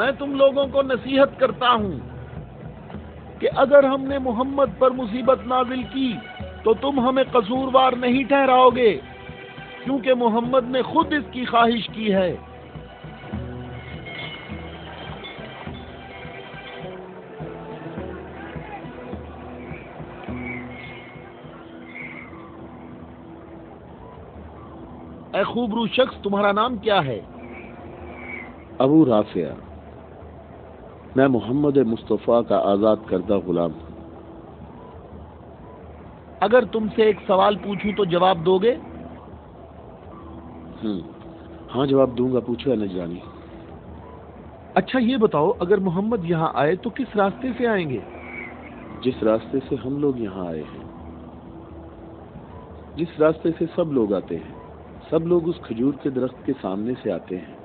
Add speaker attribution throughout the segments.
Speaker 1: میں تم لوگوں کو نصیحت کرتا ہوں کہ اگر ہم نے محمد پر مصیبت نازل کی تو تم ہمیں قصوروار نہیں ٹھہراؤ گے، کیونکہ محمد نے خود اس کی خواہش کی ہے۔ اے خوبرو شخص، تمہارا نام کیا ہے؟
Speaker 2: ابو رافع، میں محمد مصطفیٰ کا آزاد کردہ غلام ہوں۔
Speaker 1: اگر تم سے ایک سوال پوچھوں تو جواب دو گے؟
Speaker 2: ہاں جواب دوں گا، پوچھو نجرانی۔
Speaker 1: اچھا یہ بتاؤ، اگر محمد یہاں آئے تو کس راستے سے آئیں گے؟
Speaker 2: جس راستے سے ہم لوگ یہاں آئے ہیں، جس راستے سے سب لوگ آتے ہیں، سب لوگ اس کھجور کے درخت کے سامنے سے آتے ہیں۔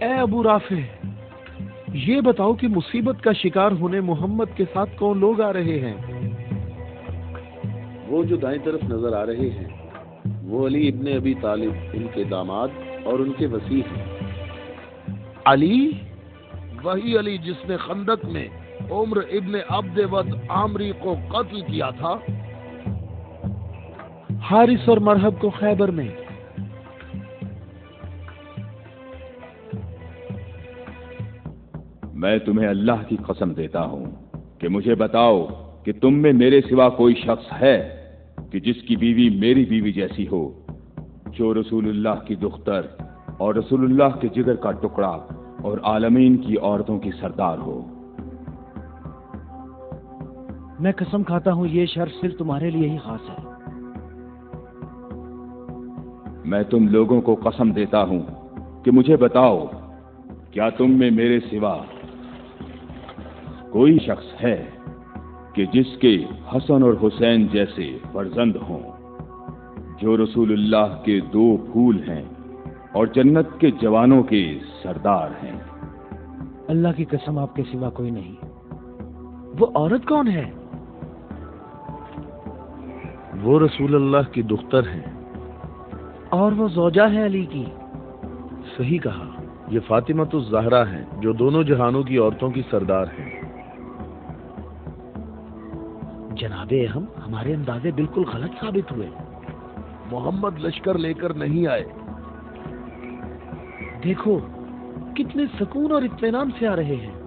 Speaker 1: اے ابو رافع، یہ بتاؤ کہ مصیبت کا شکار ہونے محمد کے ساتھ کون لوگ آ رہے ہیں؟
Speaker 2: وہ جو دائیں طرف نظر آ رہے ہیں وہ علی ابن ابی طالب، ان کے داماد اور ان کے وصی ہیں۔
Speaker 1: علی؟ وہی علی جس نے خندق میں عمر ابن عبد ود عامری کو قتل کیا تھا؟ حارث اور مرحب کو خیبر میں؟
Speaker 3: میں تمہیں اللہ کی قسم دیتا ہوں کہ مجھے بتاؤ کہ تم میں میرے سوا کوئی شخص ہے کہ جس کی بیوی میری بیوی جیسی ہو، جو رسول اللہ کی دختر اور رسول اللہ کے جگر کا ٹکڑا اور عالمین کی عورتوں کی سردار ہو۔
Speaker 4: میں قسم کھاتا ہوں یہ شرف صرف تمہارے لیے ہی خاص ہے۔
Speaker 3: میں تم لوگوں کو قسم دیتا ہوں کہ مجھے بتاؤ، کیا تم میں میرے سوا کوئی شخص ہے کہ جس کے حسن اور حسین جیسے فرزند ہوں، جو رسول اللہ کے دو پھول ہیں اور جنت کے جوانوں کے سردار ہیں؟
Speaker 4: اللہ کی قسم آپ کے سوا کوئی نہیں۔
Speaker 1: وہ عورت کون ہے؟ وہ رسول اللہ کی دختر ہیں۔
Speaker 4: اور وہ زوجہ ہے علی کی؟
Speaker 1: صحیح کہا، یہ فاطمہ الزہرا ہیں جو دونوں جہانوں کی عورتوں کی سردار ہیں۔
Speaker 4: جناب اہم، ہمارے اندازے بالکل غلط ثابت ہوئے۔
Speaker 1: محمد لشکر لے کر نہیں آئے۔
Speaker 4: دیکھو کتنے سکون اور اطمینان سے آ رہے ہیں۔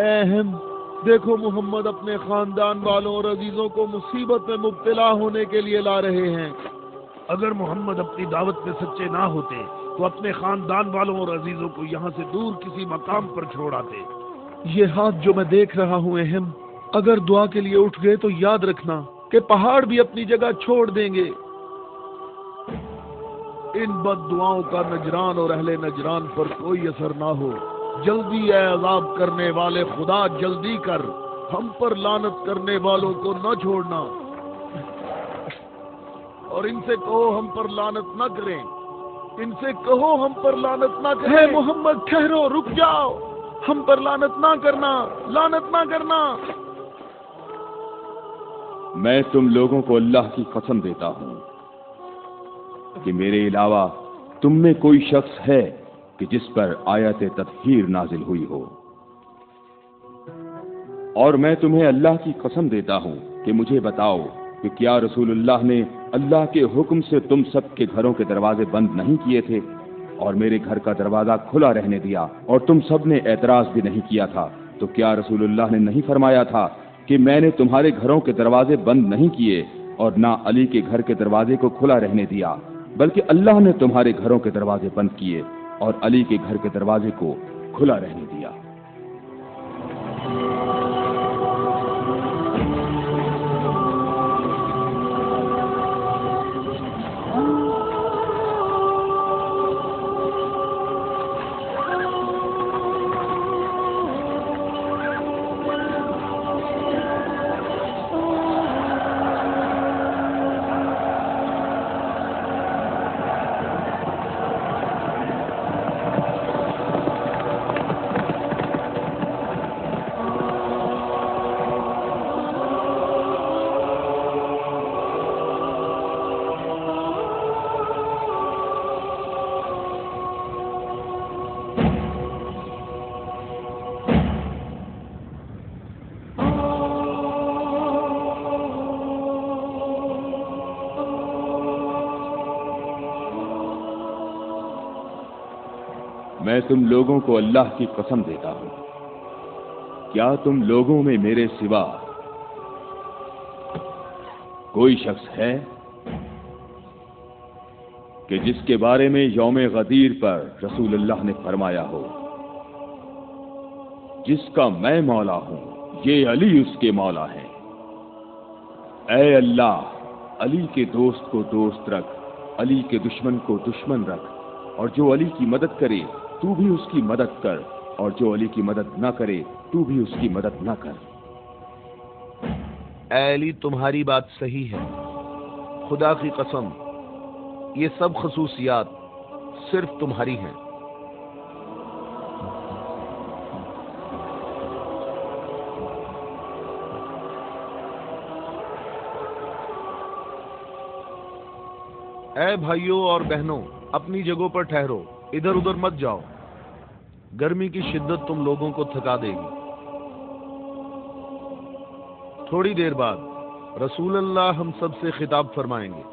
Speaker 1: اہم، دیکھو محمد اپنے خاندان والوں اور عزیزوں کو مصیبت میں مبتلا ہونے کے لیے لا رہے ہیں۔ اگر محمد اپنی دعوت میں سچے نہ ہوتے تو اپنے خاندان والوں اور عزیزوں کو یہاں سے دور کسی مقام پر چھوڑ آتے۔ یہ ہاتھ جو میں دیکھ رہا ہوں اہم، اگر دعا کے لیے اٹھ گئے تو یاد رکھنا کہ پہاڑ بھی اپنی جگہ چھوڑ دیں گے۔ ان بد دعاؤں کا نجران اور اہل نجران پر کوئی اثر نہ ہو۔ جلدی اے عذاب کرنے والے خدا، جلدی کر، ہم پر لعنت کرنے والوں کو نہ چھوڑنا، اور ان سے کہو ہم پر لعنت نہ کریں، ان سے کہو ہم پر لعنت نہ کریں۔ اے محمد ٹھہرو، رک جاؤ، ہم پر لعنت نہ کرنا، لعنت نہ کرنا۔
Speaker 3: میں تم لوگوں کو اللہ کی قسم دیتا ہوں کہ میرے علاوہ تم میں کوئی شخص ہے کہ جس پر آیت تطہیر نازل ہوئی ہو، اور میں تمہیں اللہ کی قسم دیتا ہوں کہ مجھے بتاؤ کہ کیا رسول اللہ نے اللہ کے حکم سے تم سب کے گھروں کے دروازے بند نہیں کیے تھے؟ اور میرے گھر کا دروازہ کھلا رہنے دیا اور تم سب نے اعتراض بھی نہیں کیا تھا، تو کیا رسول اللہ نے نہیں فرمایا تھا کہ میں نے تمہارے گھروں کے دروازے بند نہیں کیے اور نہ علی کے گھر کے دروازے کو کھلا رہنے دیا، بلکہ اللہ نے تمہارے گھروں کے دروازے بند کیے اور علی کے گھر کے دروازے کو کھلا رہنے دیا۔ میں تم لوگوں کو اللہ کی قسم دیتا ہوں، کیا تم لوگوں میں میرے سوا کوئی شخص ہے کہ جس کے بارے میں یوم غدیر پر رسول اللہ نے فرمایا ہو، جس کا میں مولا ہوں یہ علی اس کے مولا ہے؟ اے اللہ، علی کے دوست کو دوست رکھ، علی کے دشمن کو دشمن رکھ، اور جو علی کی مدد کرے تو بھی اس کی مدد کر، اور جو علی کی مدد نہ کرے تو بھی اس کی مدد نہ کر۔
Speaker 1: اے علی، تمہاری بات صحیح ہے، خدا کی قسم یہ سب خصوصیات صرف تمہاری ہیں۔ اے بھائیوں اور بہنوں، اپنی جگہوں پر ٹھہرو، ادھر ادھر مت جاؤ، گرمی کی شدت تم لوگوں کو تھکا دے گی۔ تھوڑی دیر بعد رسول اللہ ہم سب سے خطاب فرمائیں گے۔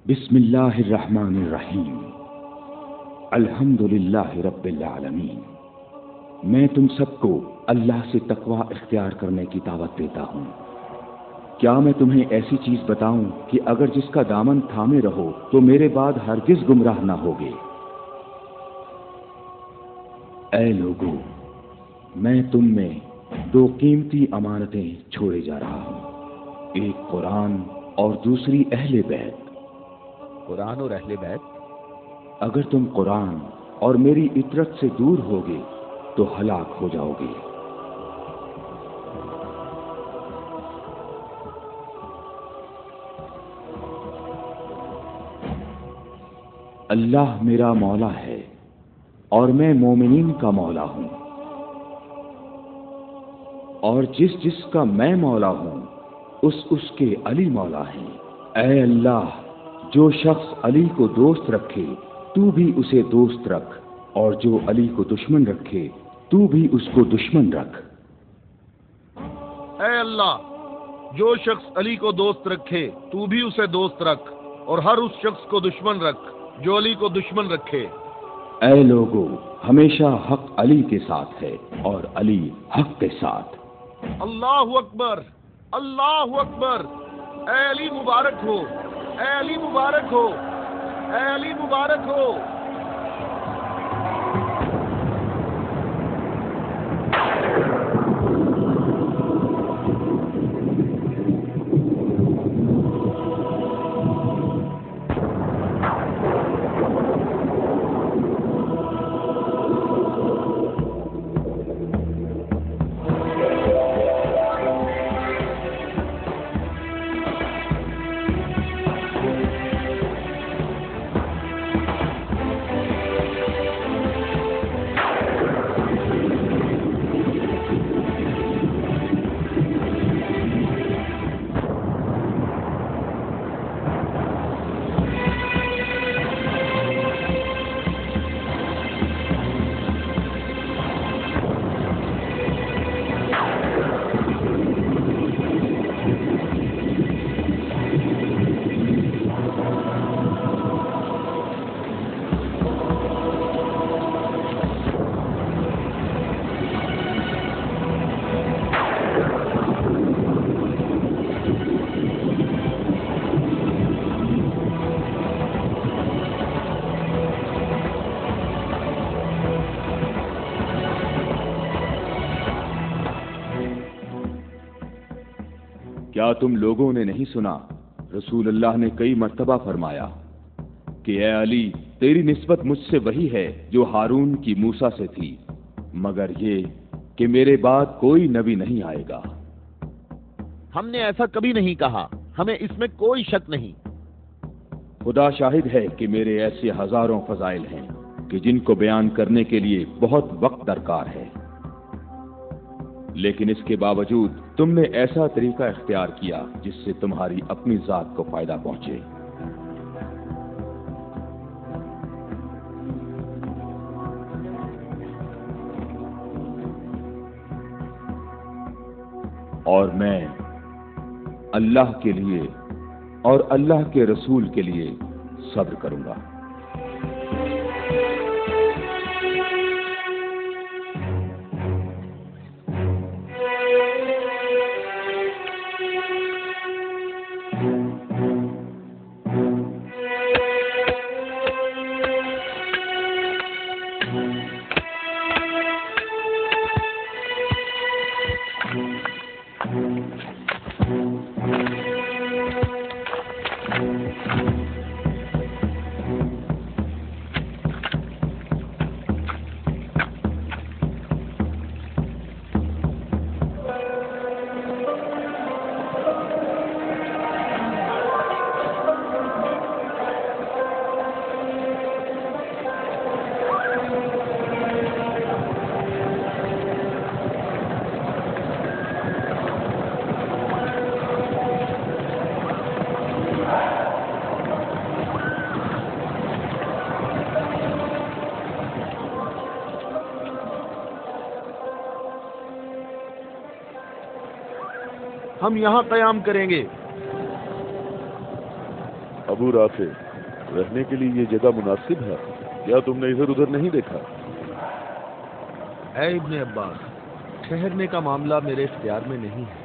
Speaker 3: بسم اللہ الرحمن الرحیم، الحمد للہ رب العالمین۔ میں تم سب کو اللہ سے تقوی اختیار کرنے کی دعوت دیتا ہوں۔ کیا میں تمہیں ایسی چیز بتاؤں کہ اگر جس کا دامن تھامے رہو تو میرے بعد ہرگز گمراہ نہ ہوگے؟ اے لوگو، میں تم میں دو قیمتی امانتیں چھوڑے جا رہا ہوں، ایک قرآن اور دوسری اہل بیت۔
Speaker 4: قرآن اور اہل بیت؟
Speaker 3: اگر تم قرآن اور میری اطرت سے دور ہوگے تو ہلاک ہو جاؤ گے۔ اللہ میرا مولا ہے اور میں مومنین کا مولا ہوں، اور جس جس کا میں مولا ہوں اس کے علی مولا ہیں۔ اے اللہ، جو شخص علی کو دوست رکھے تو بھی اسے دوست رکھ، اور جو علی کو دشمن رکھے تو بھی اس کو دشمن رکھ۔
Speaker 1: اے اللہ، جو شخص علی کو دوست رکھے تو بھی اسے دوست رکھ، اور ہر اس شخص کو دشمن رکھ جو علی کو دشمن رکھے۔
Speaker 3: اے لوگو، ہمیشہ حق علی کے ساتھ ہے اور علی حق کے ساتھ۔
Speaker 1: اللہ اکبر، اللہ اکبر۔ اے علی مبارک ہو، اے علی مبارک ہو، اے علی مبارک ہو۔
Speaker 3: کیا تم لوگوں نے نہیں سنا رسول اللہ نے کئی مرتبہ فرمایا کہ اے علی تیری نسبت مجھ سے وہی ہے جو ہارون کی موسیٰ سے تھی، مگر یہ کہ میرے بعد کوئی نبی نہیں آئے گا۔
Speaker 5: ہم نے ایسا کبھی نہیں کہا، ہمیں اس میں کوئی شک نہیں۔
Speaker 3: خدا شاہد ہے کہ میرے ایسے ہزاروں فضائل ہیں کہ جن کو بیان کرنے کے لیے بہت وقت درکار ہے، لیکن اس کے باوجود تم نے ایسا طریقہ اختیار کیا جس سے تمہاری اپنی ذات کو فائدہ پہنچے۔ اور میں اللہ کے لیے اور اللہ کے رسول کے لیے صبر کروں گا۔
Speaker 5: ہم یہاں قیام کریں گے۔
Speaker 2: ابو رافع، رہنے کے لیے یہ جگہ مناسب ہے؟ کیا تم نے ادھر ادھر نہیں دیکھا؟
Speaker 5: اے ابن عباس، ٹھہرنے کا معاملہ میرے اختیار میں نہیں ہے۔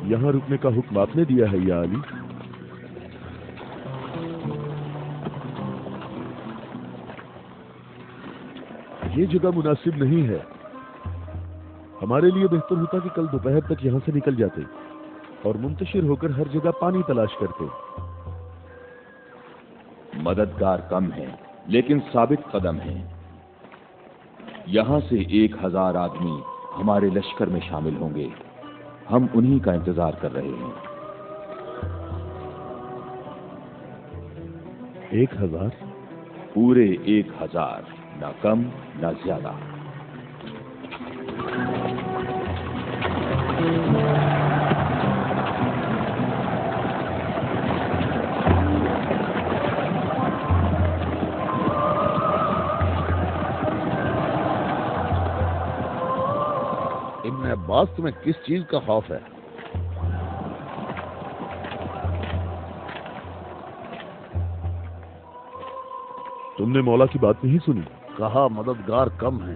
Speaker 2: یہاں رکنے کا حکم آپ نے دیا ہے یا علی؟ یہ جگہ مناسب نہیں ہے۔ ہمارے لیے بہتر ہوتا کہ کل دوپہر تک یہاں سے نکل جاتے اور منتشر ہو کر ہر جگہ پانی تلاش کرتے۔
Speaker 3: مددگار کم ہیں لیکن ثابت قدم ہیں۔ یہاں سے 1000 آدمی ہمارے لشکر میں شامل ہوں گے، ہم انہی کا انتظار کر رہے ہیں۔
Speaker 2: 1000؟
Speaker 3: پورے 1000، نہ کم نہ زیادہ۔
Speaker 5: ابن عباس، تمہیں کس چیز کا خوف ہے؟
Speaker 2: تم نے مولا کی بات نہیں سنی؟
Speaker 5: کہا مددگار کم ہیں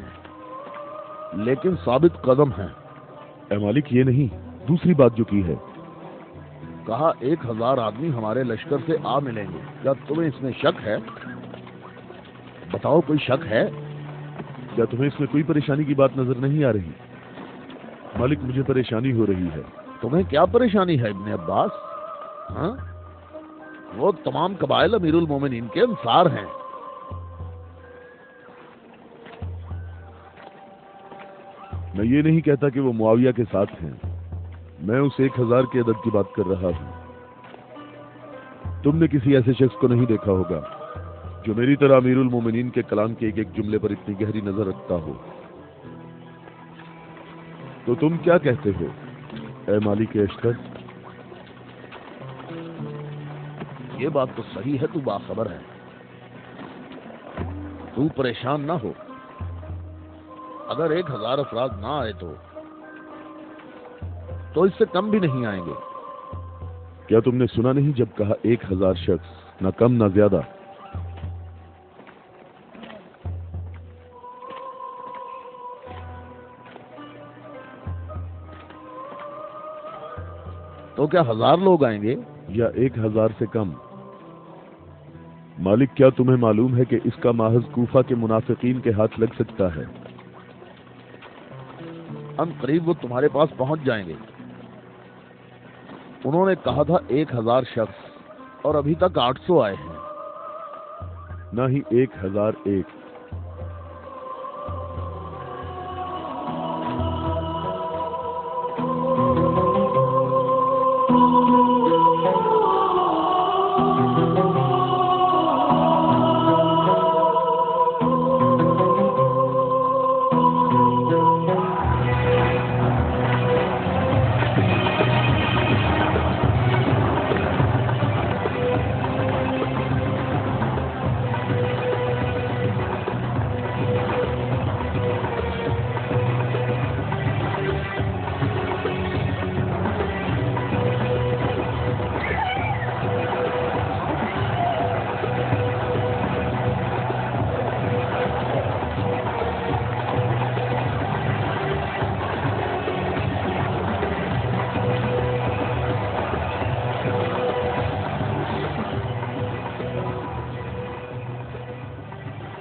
Speaker 5: لیکن ثابت قدم ہیں۔
Speaker 2: اے مالک، یہ نہیں، دوسری بات جو کی ہے۔
Speaker 5: کہا 1000 آدمی ہمارے لشکر سے آ ملیں گے۔ کیا تمہیں اس میں شک ہے؟ بتاؤ، کوئی شک ہے؟
Speaker 2: کیا تمہیں اس میں کوئی پریشانی کی بات نظر نہیں آ رہی؟ مالک، مجھے پریشانی ہو رہی ہے۔
Speaker 5: تمہیں کیا پریشانی ہے ابن عباس؟ ہاں، وہ تمام قبائل امیر المومنین کے انصار ہیں۔
Speaker 2: میں یہ نہیں کہتا کہ وہ معاویہ کے ساتھ ہیں، میں اس 1000 کے عدد کی بات کر رہا ہوں۔ تم نے کسی ایسے شخص کو نہیں دیکھا ہوگا جو میری طرح امیر المومنین کے کلام کے ایک ایک جملے پر اتنی گہری نظر رکھتا ہو۔ تو تم کیا کہتے ہو اے مالک اشتر؟
Speaker 5: یہ بات تو صحیح ہے، تو باخبر ہے، تو پریشان نہ ہو۔ اگر 1000 افراد نہ آئے تو اس سے کم بھی نہیں آئیں گے۔
Speaker 2: کیا تم نے سنا نہیں جب کہا 1000 شخص، نہ کم نہ زیادہ؟
Speaker 5: تو کیا 1000 لوگ آئیں گے
Speaker 2: یا 1000 سے کم؟ مالک کیا تمہیں معلوم ہے کہ اس کا محض کوفہ کے منافقین کے ہاتھ لگ سکتا ہے؟
Speaker 5: ان قریب وہ تمہارے پاس پہنچ جائیں گے۔ انہوں نے کہا تھا 1000 شخص اور ابھی تک 800 آئے ہیں۔
Speaker 2: نہ ہی 1001۔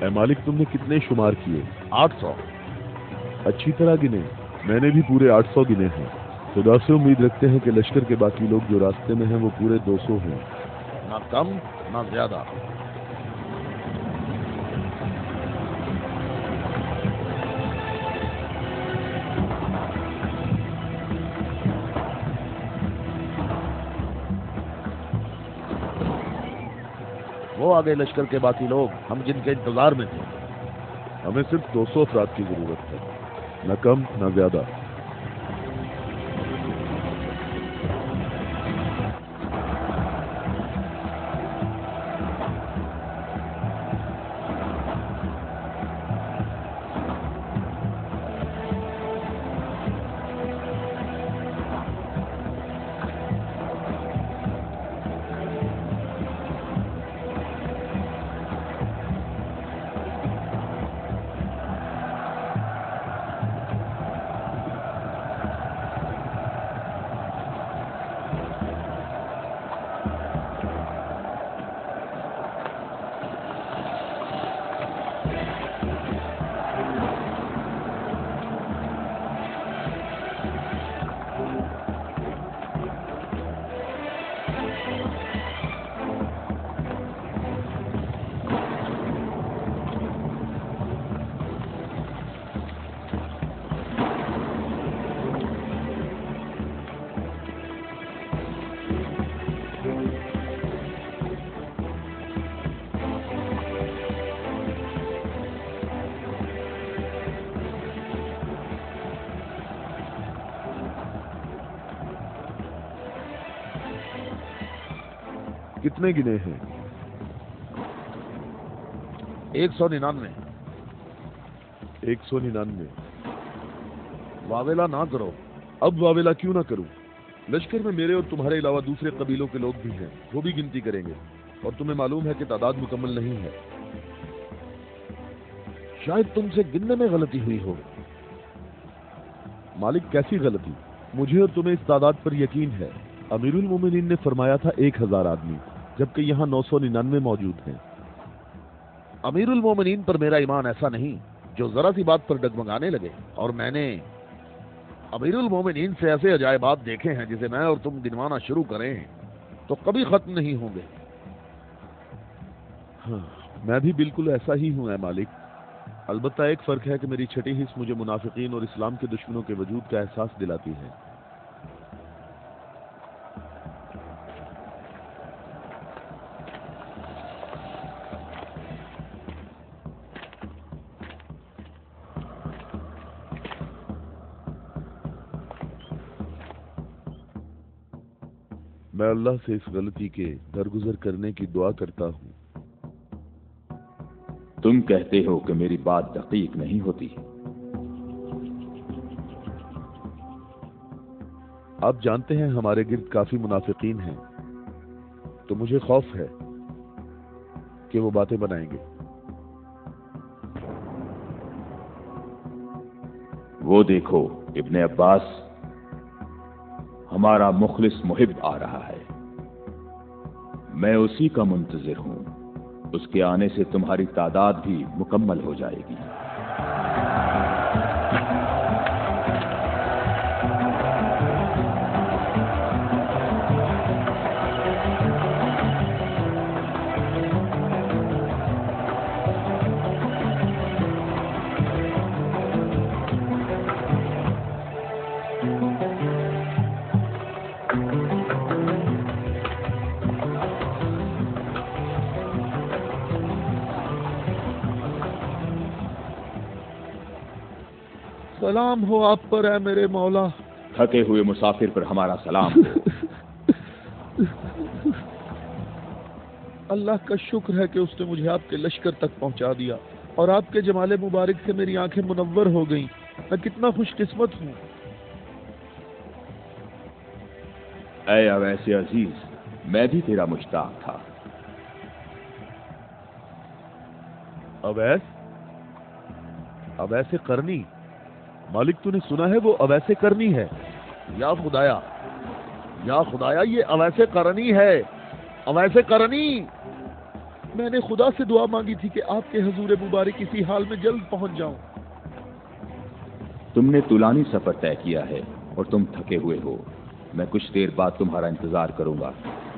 Speaker 2: اے مالک تم نے کتنے شمار کیے؟
Speaker 5: 800۔
Speaker 2: اچھی طرح گنے؟ میں نے بھی پورے 800 گنے ہیں۔ خدا سے امید رکھتے ہیں کہ لشکر کے باقی لوگ جو راستے میں ہیں وہ پورے 200 ہیں۔
Speaker 5: نہ کم نہ زیادہ۔ وہ آگے لشکر کے باقی لوگ، ہم جن کے انتظار میں تھے۔
Speaker 2: ہمیں صرف 200 افراد کی ضرورت ہے، نہ کم نہ زیادہ۔ کتنے گنے ہیں؟
Speaker 5: 199۔
Speaker 2: 199۔
Speaker 5: واویلا نہ کرو۔
Speaker 2: اب واویلا کیوں نہ کروں؟ لشکر میں میرے اور تمہارے علاوہ دوسرے قبیلوں کے لوگ بھی ہیں، وہ بھی گنتی کریں گے، اور تمہیں معلوم ہے کہ تعداد مکمل نہیں ہے۔
Speaker 5: شاید تم سے گننے میں غلطی ہوئی ہو۔
Speaker 2: مالک کیسی غلطی؟ مجھے اور تمہیں اس تعداد پر یقین ہے۔ امیر المومنین نے فرمایا تھا 1000 آدمی، جبکہ یہاں 999 موجود ہیں۔
Speaker 5: امیر المومنین پر میرا ایمان ایسا نہیں جو ذرا سی بات پر ڈگمگانے لگے، اور میں نے امیر المومنین سے ایسے عجائبات دیکھے ہیں جسے میں اور تم گنوانا شروع کریں تو کبھی ختم نہیں ہوں گے۔
Speaker 2: ہاں، میں بھی بالکل ایسا ہی ہوں اے مالک۔ البتہ ایک فرق ہے کہ میری چھٹی حص مجھے منافقین اور اسلام کے دشمنوں کے وجود کا احساس دلاتی ہے۔ میں اللہ سے اس غلطی کے درگزر کرنے کی دعا کرتا ہوں۔
Speaker 3: تم کہتے ہو کہ میری بات دقیق نہیں ہوتی۔
Speaker 2: آپ جانتے ہیں ہمارے گرد کافی منافقین ہیں، تو مجھے خوف ہے کہ وہ باتیں بنائیں گے۔
Speaker 3: وہ دیکھو ابن عباس، ہمارا مخلص محب آ رہا ہے، میں اسی کا منتظر ہوں، اس کے آنے سے تمہاری تعداد بھی مکمل ہو جائے گی۔
Speaker 1: سلام ہو آپ پر اے میرے مولا۔
Speaker 3: تھکے ہوئے مسافر پر ہمارا سلام ہو۔
Speaker 1: اللہ کا شکر ہے کہ اس نے مجھے آپ کے لشکر تک پہنچا دیا اور آپ کے جمال مبارک سے میری آنکھیں منور ہو گئیں۔ میں کتنا خوش قسمت ہوں۔
Speaker 3: اے اویس عزیز، میں بھی تیرا مشتاق تھا۔
Speaker 2: اویس قرنی، مالک تو نے سنا ہے وہ اویس قرنی ہے؟
Speaker 5: یا خدایا، یا خدایا، یہ اویس قرنی ہے، اویس قرنی۔
Speaker 1: میں نے خدا سے دعا مانگی تھی کہ آپ کے حضور مبارک اسی حال میں جلد پہنچ جاؤں۔
Speaker 3: تم نے طولانی سفر طے کیا ہے اور تم تھکے ہوئے ہو۔ میں کچھ دیر بعد تمہارا انتظار کروں گا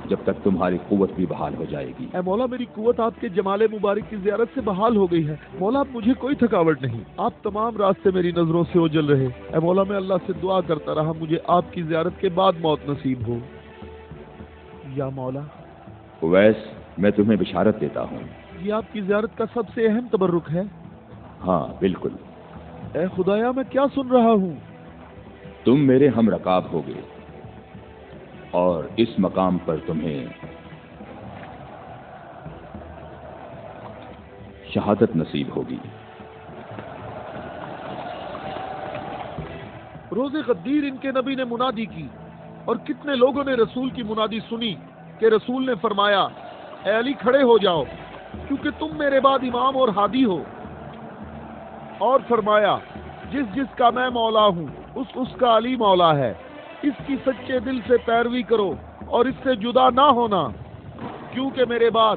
Speaker 3: جب تک تمہاری قوت بھی بحال ہو جائے گی۔
Speaker 1: اے مولا، میری قوت آپ کے جمال مبارک کی زیارت سے بحال ہو گئی ہے۔ مولا، اب مجھے کوئی تھکاوٹ نہیں، آپ تمام راستے میری نظروں سے اوجل رہے۔ اے مولا، میں اللہ سے دعا کرتا رہا مجھے آپ کی زیارت کے بعد موت نصیب ہو۔ یا مولا،
Speaker 3: اویس، میں تمہیں بشارت دیتا ہوں۔
Speaker 1: یہ آپ کی زیارت کا سب سے اہم تبرک ہے؟
Speaker 3: ہاں بالکل۔
Speaker 1: اے خدایا، میں کیا سن رہا ہوں؟
Speaker 3: تم میرے ہم رکاب ہوگے اور اس مقام پر تمہیں شہادت نصیب ہوگی۔
Speaker 1: روز غدیر ان کے نبی نے منادی کی اور کتنے لوگوں نے رسول کی منادی سنی کہ رسول نے فرمایا، اے علی کھڑے ہو جاؤ کیونکہ تم میرے بعد امام اور ہادی ہو، اور فرمایا، جس جس کا میں مولا ہوں اس کا علی مولا ہے، اس کی سچے دل سے پیروی کرو اور اس سے جدا نہ ہونا، کیونکہ میرے بعد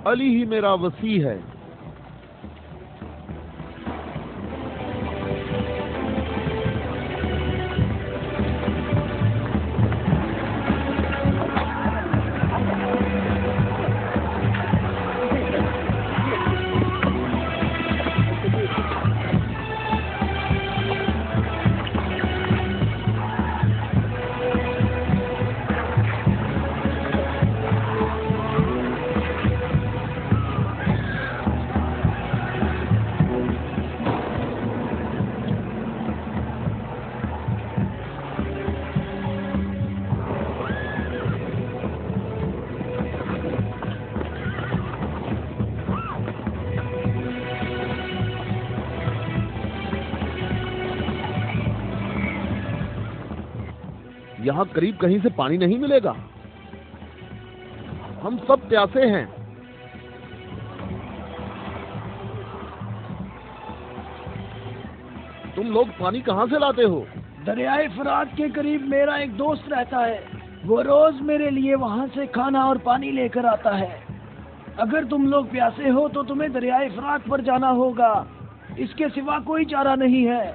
Speaker 1: علی ہی میرا وصی ہے۔
Speaker 5: یہاں قریب کہیں سے پانی نہیں ملے گا؟ ہم سب پیاسے ہیں۔ تم لوگ پانی کہاں سے لاتے ہو؟
Speaker 6: دریائے فرات کے قریب میرا ایک دوست رہتا ہے، وہ روز میرے لیے وہاں سے کھانا اور پانی لے کر آتا ہے۔ اگر تم لوگ پیاسے ہو تو تمہیں دریائے فرات پر جانا ہوگا، اس کے سوا کوئی چارہ نہیں ہے۔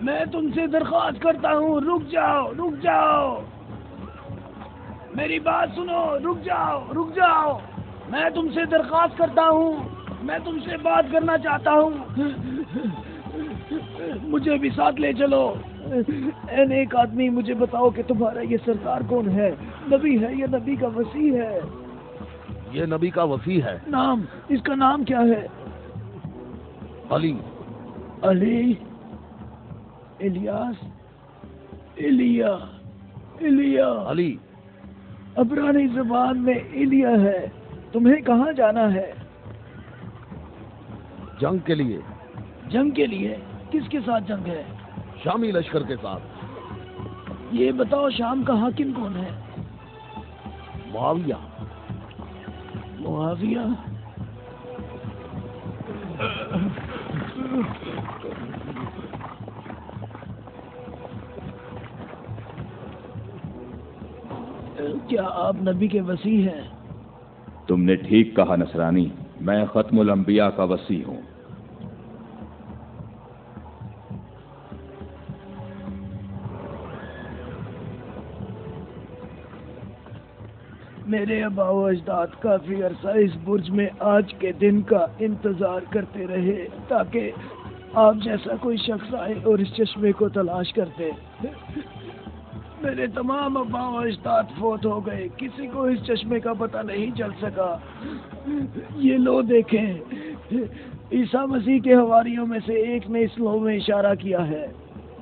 Speaker 6: میں تم سے درخواست کرتا ہوں، رک جاؤ، رک جاؤ، میری بات سنو، رک جاؤ، رک جاؤ، میں تم سے درخواست کرتا ہوں، میں تم سے بات کرنا چاہتا ہوں، مجھے بھی ساتھ لے چلو۔ اے نیک آدمی، مجھے بتاؤ کہ تمہارا یہ سردار کون ہے؟ نبی ہے یا نبی کا وصی ہے؟
Speaker 5: یہ نبی کا وصی ہے۔
Speaker 6: نام، اس کا نام کیا ہے؟
Speaker 5: علی۔
Speaker 6: علی، الیاس، ایلیا، ایلیا۔
Speaker 5: علی۔
Speaker 6: عبرانی زبان میں ایلیا ہے۔ تمہیں کہاں جانا ہے؟
Speaker 5: جنگ کے لیے۔
Speaker 6: جنگ کے لیے؟ کس کے ساتھ جنگ ہے؟
Speaker 5: شامی لشکر کے ساتھ۔
Speaker 6: یہ بتاؤ شام کا حاکم کون ہے؟
Speaker 5: معاویہ۔
Speaker 6: معاویہ؟ کیا آپ نبی کے وصی ہیں؟
Speaker 3: تم نے ٹھیک کہا نصرانی، میں ختم الانبیاء کا وصی ہوں۔
Speaker 6: میرے آبا و اجداد کافی عرصہ اس برج میں آج کے دن کا انتظار کرتے رہے تاکہ آپ جیسا کوئی شخص آئے اور اس چشمے کو تلاش کرتے۔ میرے تمام آبا و اجداد فوت ہو گئے، کسی کو اس چشمے کا پتہ نہیں چل سکا۔ یہ لو دیکھیں، عیسیٰ مسیح کے حواریوں میں سے ایک نے اس لو میں اشارہ کیا ہے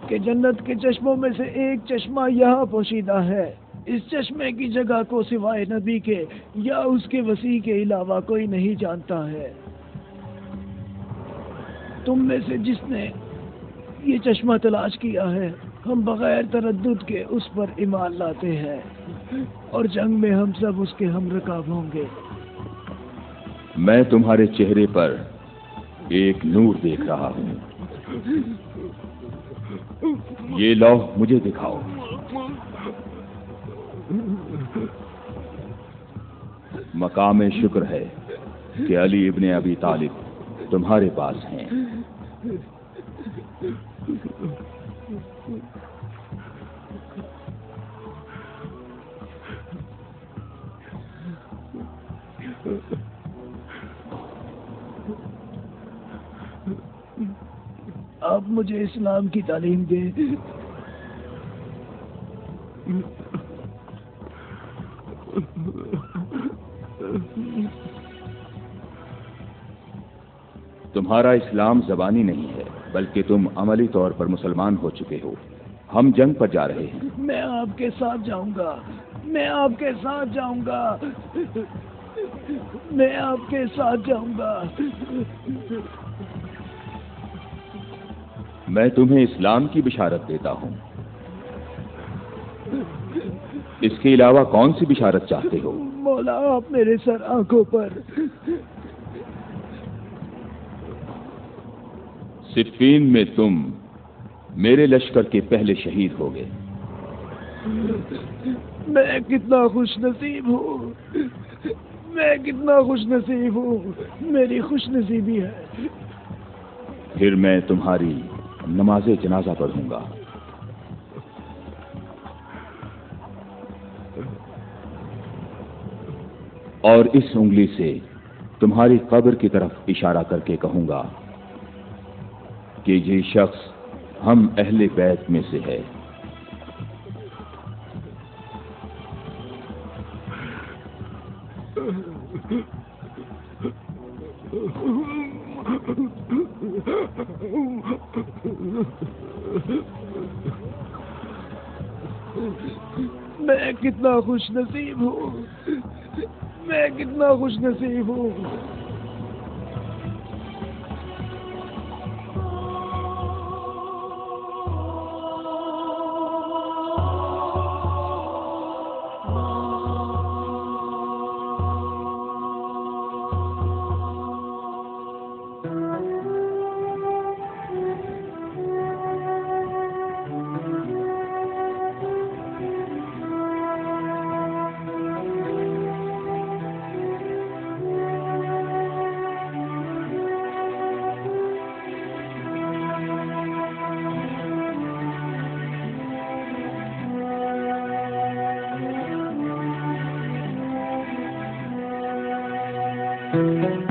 Speaker 6: کہ جنت کے چشموں میں سے ایک چشمہ یہاں پوشیدہ ہے۔ اس چشمے کی جگہ کو سوائے نبی کے یا اس کے وصی کے علاوہ کوئی نہیں جانتا ہے۔ تم میں سے جس نے یہ چشمہ تلاش کیا ہے، ہم بغیر تردد کے اس پر ایمان لاتے ہیں اور جنگ میں ہم سب اس کے ہم رکاب ہوں گے۔
Speaker 3: میں تمہارے چہرے پر ایک نور دیکھ رہا ہوں، یہ لوح مجھے دکھاؤ۔ مقام شکر ہے کہ علی ابن ابی طالب تمہارے پاس ہیں۔
Speaker 6: آپ مجھے اسلام کی تعلیم دیں۔
Speaker 3: تمہارا اسلام زبانی نہیں ہے بلکہ تم عملی طور پر مسلمان ہو چکے ہو۔ ہم جنگ پر جا رہے ہیں۔
Speaker 6: میں آپ کے ساتھ جاؤں گا، میں آپ کے ساتھ جاؤں گا، میں آپ کے ساتھ جاؤں گا۔
Speaker 3: میں تمہیں اسلام کی بشارت دیتا ہوں، اس کے علاوہ کون سی بشارت چاہتے ہو؟
Speaker 6: مولا، آپ میرے سر آنکھوں پر۔
Speaker 3: صفین میں تم میرے لشکر کے پہلے شہید ہو گئے۔
Speaker 6: میں کتنا خوش نصیب ہوں، میں کتنا خوش نصیب ہوں، میری خوش نصیبی ہے۔
Speaker 3: پھر میں تمہاری نماز جنازہ پڑھوں گا۔ اور اس انگلی سے تمہاری قبر کی طرف اشارہ کر کے کہوں گا کہ یہ شخص ہم اہل بیت میں سے ہے۔
Speaker 6: میں کتنا خوش نصیب ہوں، میں کتنا خوش نصیب ہوں۔
Speaker 7: ہے